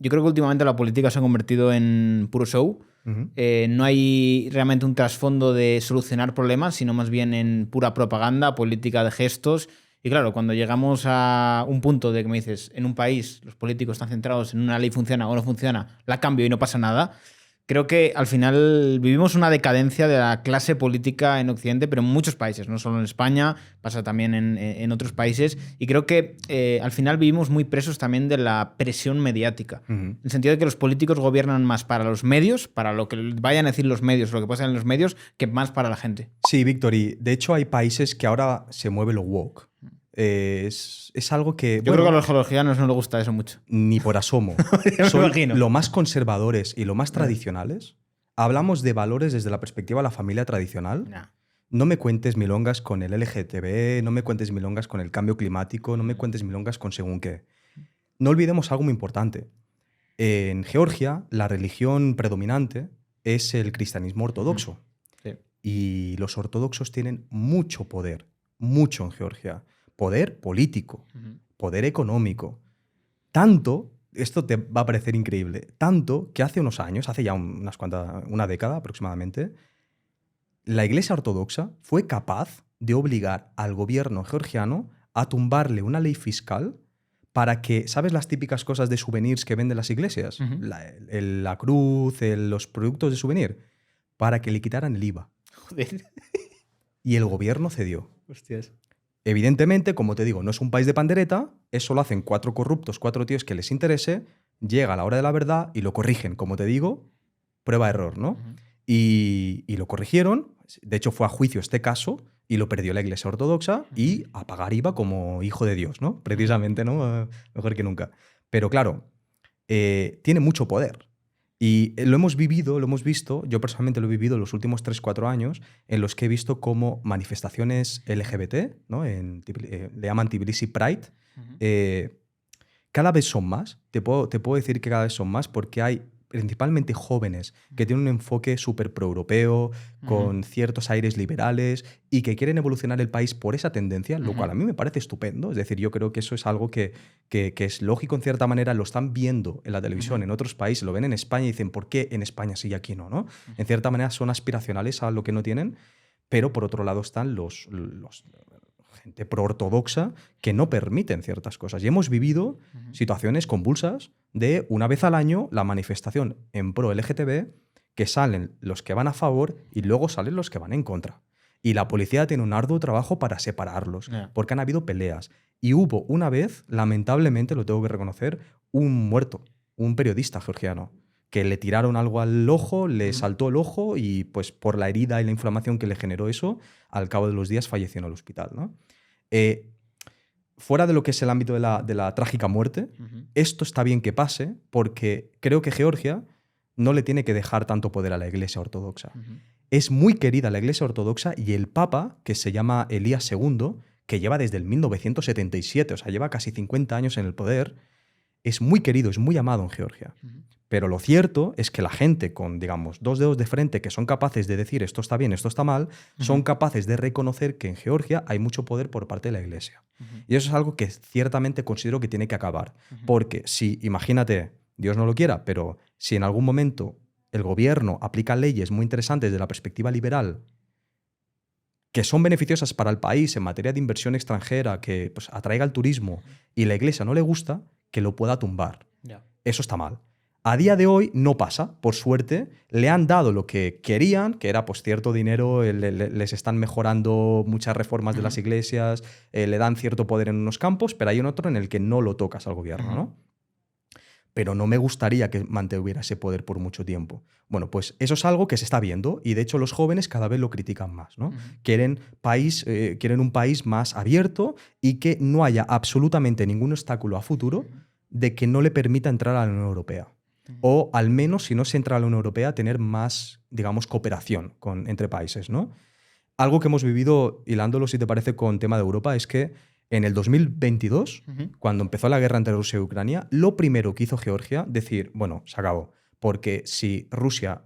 yo creo que últimamente la política se ha convertido en puro show. No hay realmente un trasfondo de solucionar problemas, sino más bien en pura propaganda, política de gestos. Y claro, cuando llegamos a un punto de que me dices, en un país los políticos están centrados en una ley funciona o no funciona, la cambio y no pasa nada, creo que al final vivimos una decadencia de la clase política en Occidente, pero en muchos países, no solo en España, pasa también en otros países. Y creo que al final vivimos muy presos también de la presión mediática. En el sentido de que los políticos gobiernan más para los medios, para lo que vayan a decir los medios, lo que pasa en los medios, que más para la gente. Sí, Víctor, y de hecho hay países que ahora se mueve lo woke. Es algo que... Yo creo que a los georgianos no les gusta eso mucho. Ni por asomo. Son lo más conservadores y lo más tradicionales. Hablamos de valores desde la perspectiva de la familia tradicional. No me cuentes milongas con el LGTB, no me cuentes milongas con el cambio climático, no me cuentes milongas con según qué. No olvidemos algo muy importante. En Georgia, la religión predominante es el cristianismo ortodoxo. Sí. Y los ortodoxos tienen mucho poder, mucho en Georgia. Poder político, poder económico. Tanto, esto te va a parecer increíble, tanto que hace unos años, hace ya una década aproximadamente, la Iglesia Ortodoxa fue capaz de obligar al gobierno georgiano a tumbarle una ley fiscal para que, ¿sabes las típicas cosas de souvenirs que venden las iglesias? La cruz, los productos de souvenir, para que le quitaran el IVA. Joder. Y el gobierno cedió. Hostias. Evidentemente, como te digo, no es un país de pandereta, eso lo hacen 4 corruptos, 4 tíos que les interese, llega la hora de la verdad y lo corrigen. Como te digo, prueba-error, ¿no? Y lo corrigieron, de hecho fue a juicio este caso y lo perdió la Iglesia Ortodoxa y a pagar IVA como hijo de Dios, ¿no? Precisamente, ¿no? Mejor que nunca. Pero claro, tiene mucho poder. Y lo hemos visto, yo personalmente lo he vivido en los últimos 3-4 años, en los que he visto cómo manifestaciones LGBT, ¿no? Le llaman Tbilisi Pride, cada vez son más. Te puedo decir que cada vez son más porque hay principalmente jóvenes que tienen un enfoque súper pro-europeo, con ciertos aires liberales y que quieren evolucionar el país por esa tendencia, lo cual a mí me parece estupendo. Es decir, yo creo que eso es algo que es lógico en cierta manera, lo están viendo en la televisión, en otros países, lo ven en España y dicen, ¿por qué en España sí y aquí no? ¿No? En cierta manera son aspiracionales a lo que no tienen, pero por otro lado están los gente pro-ortodoxa que no permiten ciertas cosas. Y hemos vivido situaciones convulsas de una vez al año la manifestación en pro-LGTB, que salen los que van a favor y luego salen los que van en contra. Y la policía tiene un arduo trabajo para separarlos, porque han habido peleas. Y hubo una vez, lamentablemente, lo tengo que reconocer, un muerto, un periodista georgiano, que le tiraron algo al ojo, le saltó el ojo y pues por la herida y la inflamación que le generó eso, al cabo de los días falleció en el hospital, ¿no? Fuera de lo que es el ámbito de la trágica muerte, esto está bien que pase porque creo que Georgia no le tiene que dejar tanto poder a la Iglesia Ortodoxa. Es muy querida la Iglesia Ortodoxa y el Papa, que se llama Elías II, que lleva desde el 1977, o sea, lleva casi 50 años en el poder, es muy querido, es muy amado en Georgia. Pero lo cierto es que la gente con, digamos, 2 dedos de frente que son capaces de decir esto está bien, esto está mal, son capaces de reconocer que en Georgia hay mucho poder por parte de la Iglesia. Y eso es algo que ciertamente considero que tiene que acabar. Porque si, imagínate, Dios no lo quiera, pero si en algún momento el gobierno aplica leyes muy interesantes desde la perspectiva liberal que son beneficiosas para el país en materia de inversión extranjera, que pues, atraiga el turismo y la Iglesia no le gusta, que lo pueda tumbar. Eso está mal. A día de hoy no pasa, por suerte. Le han dado lo que querían, que era pues, cierto dinero, les están mejorando muchas reformas de las iglesias, le dan cierto poder en unos campos, pero hay un otro en el que no lo tocas al gobierno, ¿no? Pero no me gustaría que mantuviera ese poder por mucho tiempo. Bueno, pues eso es algo que se está viendo y de hecho los jóvenes cada vez lo critican más, ¿no? Quieren un país más abierto y que no haya absolutamente ningún obstáculo a futuro de que no le permita entrar a la Unión Europea. O al menos, si no se entra a la Unión Europea, tener más, digamos, cooperación entre países, ¿no? Algo que hemos vivido, hilándolo si te parece con tema de Europa, es que en el 2022, cuando empezó la guerra entre Rusia y Ucrania, lo primero que hizo Georgia, decir, bueno, se acabó. Porque si Rusia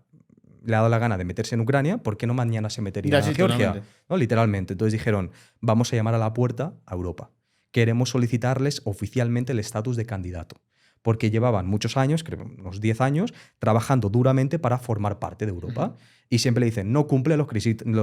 le ha dado la gana de meterse en Ucrania, ¿por qué no mañana se metería en Georgia? ¿No? Literalmente. Entonces dijeron, vamos a llamar a la puerta a Europa. Queremos solicitarles oficialmente el estatus de candidato. porque llevaban muchos años, creo unos 10 años, trabajando duramente para formar parte de Europa. Y siempre le dicen, no cumple los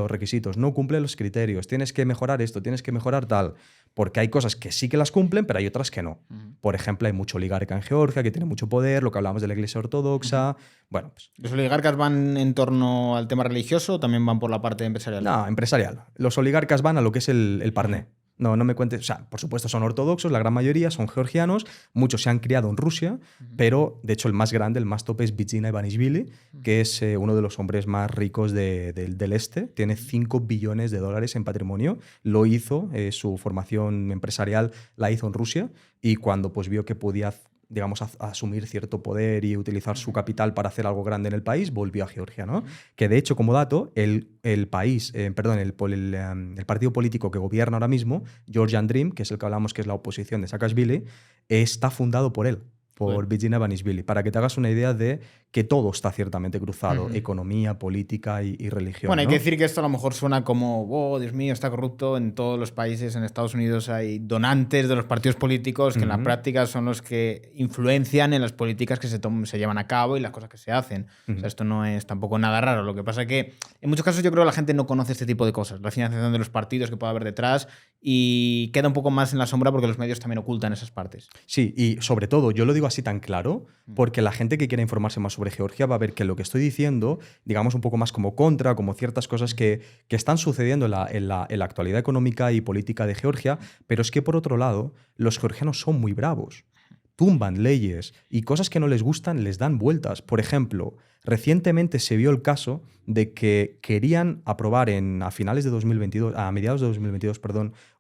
requisitos, no cumple los criterios, tienes que mejorar esto, tienes que mejorar tal. Porque hay cosas que sí que las cumplen, pero hay otras que no. Por ejemplo, hay mucho oligarca en Georgia que tiene mucho poder, lo que hablábamos de la Iglesia Ortodoxa. Bueno, pues, ¿Los oligarcas van en torno al tema religioso o también van por la parte empresarial? no, empresarial. Los oligarcas van a lo que es el parné. No me cuentes. O sea, por supuesto son ortodoxos, la gran mayoría son georgianos, muchos se han criado en Rusia, pero de hecho el más grande, el más top es Bidzina Ivanishvili, que es uno de los hombres más ricos del este. Tiene $5 billones en patrimonio. Lo hizo, su formación empresarial la hizo en Rusia y cuando pues vio que podía, digamos, asumir cierto poder y utilizar su capital para hacer algo grande en el país, volvió a Georgia, ¿no? Que de hecho, como dato, el partido político que gobierna ahora mismo, Georgian Dream, que es el que hablamos que es la oposición de Saakashvili, está fundado por él, por Bidzina Ivanishvili, para que te hagas una idea de que todo está ciertamente cruzado, economía, política y religión. Bueno, hay ¿no? que decir que esto a lo mejor suena como, oh, Dios mío, está corrupto. En todos los países, en Estados Unidos hay donantes de los partidos políticos que en la práctica son los que influencian en las políticas que se llevan a cabo y las cosas que se hacen. O sea, esto no es tampoco nada raro. Lo que pasa es que en muchos casos yo creo que la gente no conoce este tipo de cosas, la financiación de los partidos que puede haber detrás, y queda un poco más en la sombra porque los medios también ocultan esas partes. Sí, y sobre todo, yo lo digo así tan claro porque la gente que quiera informarse más sobre Georgia va a ver que lo que estoy diciendo, digamos un poco más como contra, como ciertas cosas que están sucediendo en la actualidad económica y política de Georgia, pero es que por otro lado, los georgianos son muy bravos. Tumban leyes y cosas que no les gustan les dan vueltas. Por ejemplo, recientemente se vio el caso de que querían aprobar a mediados de 2022,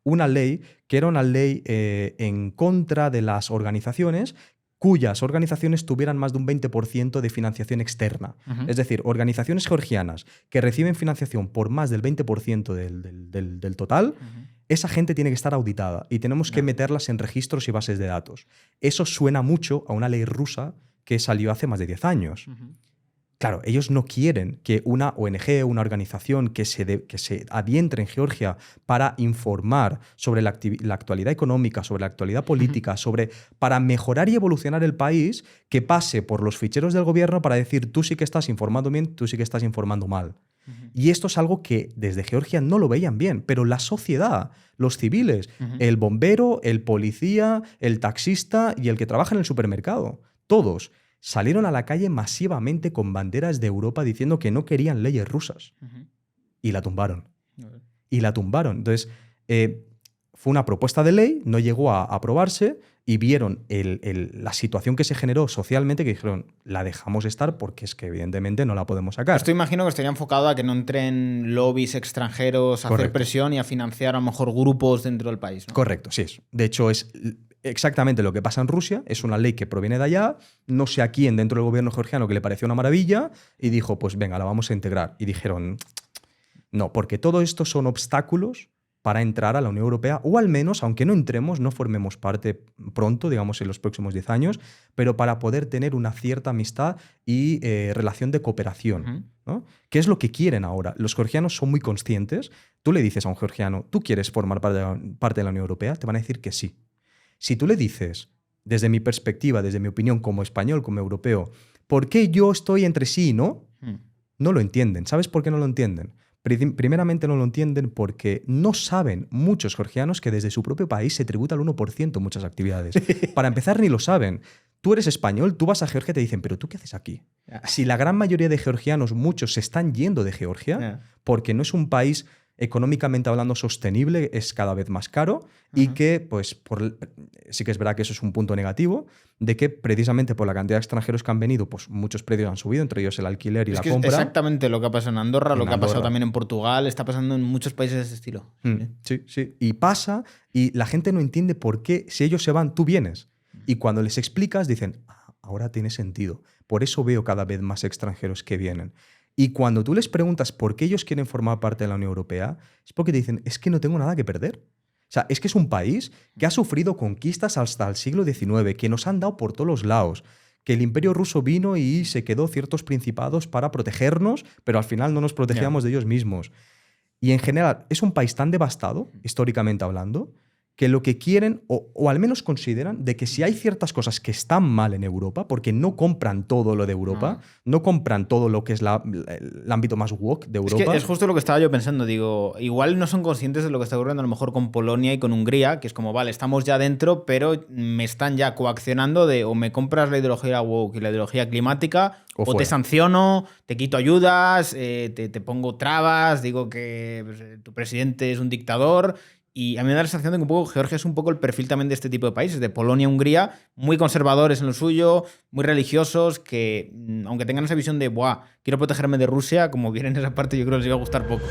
una ley que era una ley en contra de las organizaciones cuyas organizaciones tuvieran más de un 20% de financiación externa. Es decir, organizaciones georgianas que reciben financiación por más del 20% del total, esa gente tiene que estar auditada y tenemos que meterlas en registros y bases de datos. Eso suena mucho a una ley rusa que salió hace más de 10 años. Claro, ellos no quieren que una ONG, una organización que se adientre en Georgia para informar sobre la actualidad económica, sobre la actualidad política, para mejorar y evolucionar el país, que pase por los ficheros del gobierno para decir tú sí que estás informando bien, tú sí que estás informando mal. Y esto es algo que desde Georgia no lo veían bien, pero la sociedad, los civiles, el bombero, el policía, el taxista y el que trabaja en el supermercado, todos salieron a la calle masivamente con banderas de Europa diciendo que no querían leyes rusas. Y la tumbaron. Entonces, fue una propuesta de ley, no llegó a aprobarse y vieron la situación que se generó socialmente que dijeron, la dejamos estar porque es que evidentemente no la podemos sacar. Esto imagino que estaría enfocado a que no entren lobbies extranjeros a hacer presión y a financiar a lo mejor grupos dentro del país, ¿no? Correcto, sí es. De hecho, es exactamente lo que pasa en Rusia, es una ley que proviene de allá, no sé a quién dentro del gobierno georgiano que le pareció una maravilla y dijo, pues venga, la vamos a integrar. Y dijeron, no, porque todo esto son obstáculos para entrar a la Unión Europea, o al menos, aunque no entremos, no formemos parte pronto, digamos en los próximos 10 años, pero para poder tener una cierta amistad y relación de cooperación, ¿no? ¿Qué es lo que quieren ahora? Los georgianos son muy conscientes. Tú le dices a un georgiano, ¿tú quieres formar parte de la Unión Europea? Te van a decir que sí. Si tú le dices, desde mi perspectiva, desde mi opinión como español, como europeo, ¿por qué yo estoy entre sí y no? No lo entienden. ¿Sabes por qué no lo entienden? Primeramente no lo entienden porque no saben muchos georgianos que desde su propio país se tributa el 1% en muchas actividades. Para empezar, ni lo saben. Tú eres español, tú vas a Georgia y te dicen, ¿pero tú qué haces aquí? Si la gran mayoría de georgianos, muchos, se están yendo de Georgia porque no es un país económicamente hablando sostenible, es cada vez más caro y que, pues, sí que es verdad que eso es un punto negativo, de que precisamente por la cantidad de extranjeros que han venido, pues muchos precios han subido, entre ellos el alquiler y la compra. Es exactamente lo que ha pasado en Andorra, lo que ha pasado también en Portugal, está pasando en muchos países de ese estilo. Sí. Y pasa y la gente no entiende por qué, si ellos se van, tú vienes. Y cuando les explicas, dicen, ahora tiene sentido. Por eso veo cada vez más extranjeros que vienen. Y cuando tú les preguntas por qué ellos quieren formar parte de la Unión Europea, es porque te dicen, es que no tengo nada que perder. O sea, es que es un país que ha sufrido conquistas hasta el siglo XIX, que nos han dado por todos los lados, que el Imperio Ruso vino y se quedó ciertos principados para protegernos, pero al final no nos protegíamos de ellos mismos. Y en general, es un país tan devastado, históricamente hablando, que lo que quieren, o al menos consideran, de que si hay ciertas cosas que están mal en Europa, porque no compran todo lo de Europa, no compran todo lo que es el ámbito más woke de Europa. Es que es justo lo que estaba yo pensando. Digo, igual no son conscientes de lo que está ocurriendo a lo mejor con Polonia y con Hungría, que es como, vale, estamos ya dentro, pero me están ya coaccionando de o me compras la ideología woke y la ideología climática, o te sanciono, te quito ayudas, te pongo trabas, digo que pues, tu presidente es un dictador. Y a mí me da la sensación de que un poco Georgia es un poco el perfil también de este tipo de países, de Polonia, Hungría, muy conservadores en lo suyo, muy religiosos, que aunque tengan esa visión de, buah, quiero protegerme de Rusia, como vienen en esa parte yo creo que les iba a gustar poco.